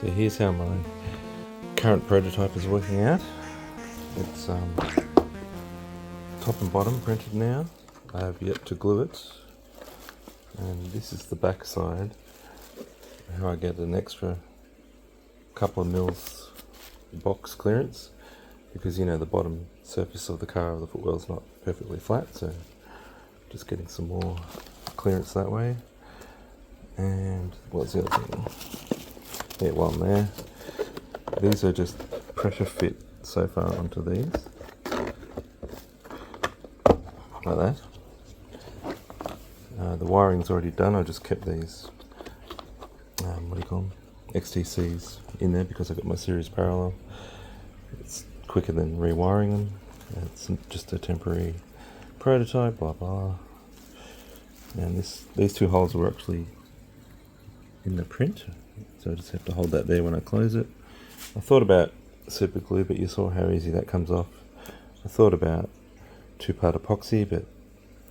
So here's how my current prototype is working out. It's top and bottom printed now. I have yet to glue it. And this is the back side, how I get an extra couple of mils box clearance, because you know the bottom surface of the car or the footwell is not perfectly flat, so just getting some more clearance that way. And what's the other thing? Yeah, while I'm there, these are just pressure fit so far onto these, like that. The wiring's already done. I just kept these, what do you call them, XTCs in there because I've got my series parallel. It's quicker than rewiring them. It's just a temporary prototype, blah blah. And these two holes were actually in the print, so I just have to hold that there when I close it. I thought about super glue, but you saw how easy that comes off. I thought about 2-part epoxy, but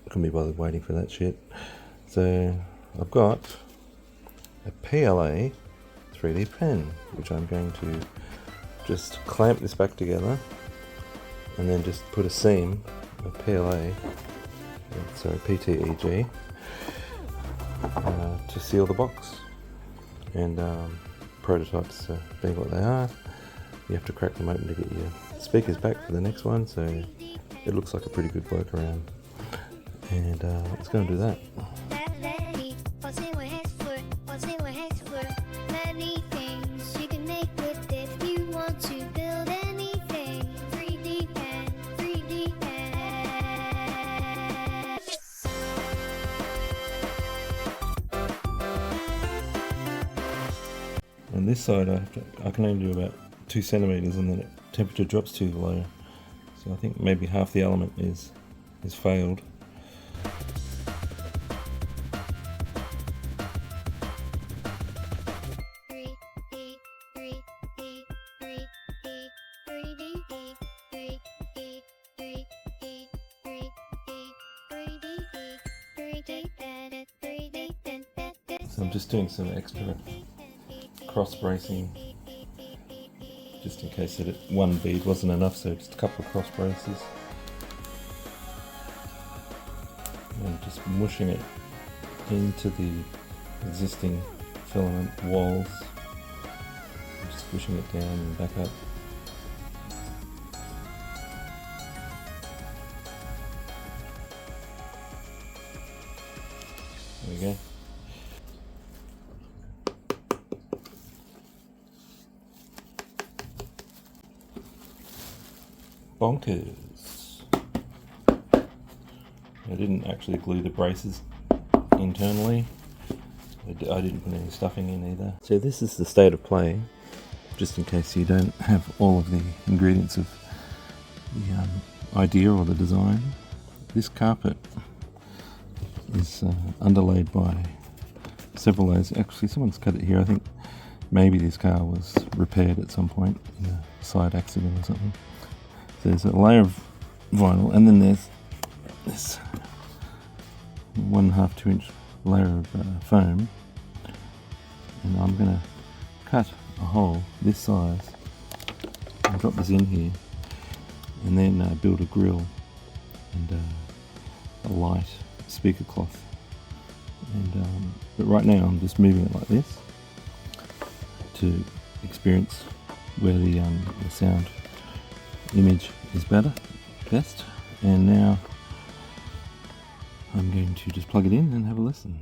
I couldn't be bothered waiting for that shit. So I've got a PLA 3D pen, which I'm going to just clamp this back together and then just put a seam of PLA, sorry, PETG, to seal the box. And prototypes being what they are, you have to crack them open to get your speakers back for the next one, so it looks like a pretty good workaround. And let's go and do that. On this side I can only do about 2 centimeters, and then temperature drops too low, so I think maybe half the element is failed. So I'm just doing some extra cross bracing just in case that one bead wasn't enough, so just a couple of cross braces and just mushing it into the existing filament walls, just pushing it down and back up. There we go. Bonkers. I didn't actually glue the braces internally. I didn't put any stuffing in either. So this is the state of play, just in case you don't have all of the ingredients of the idea or the design. This carpet is underlaid by several layers. Actually, someone's cut it here. I think maybe this car was repaired at some point in a side accident or something. There's a layer of vinyl, and then there's this 1.5 2 inch layer of foam, and I'm going to cut a hole this size and drop this in here, and then build a grill and a light speaker cloth. And but right now I'm just moving it like this to experience where the sound image is best, and now I'm going to just plug it in and have a listen.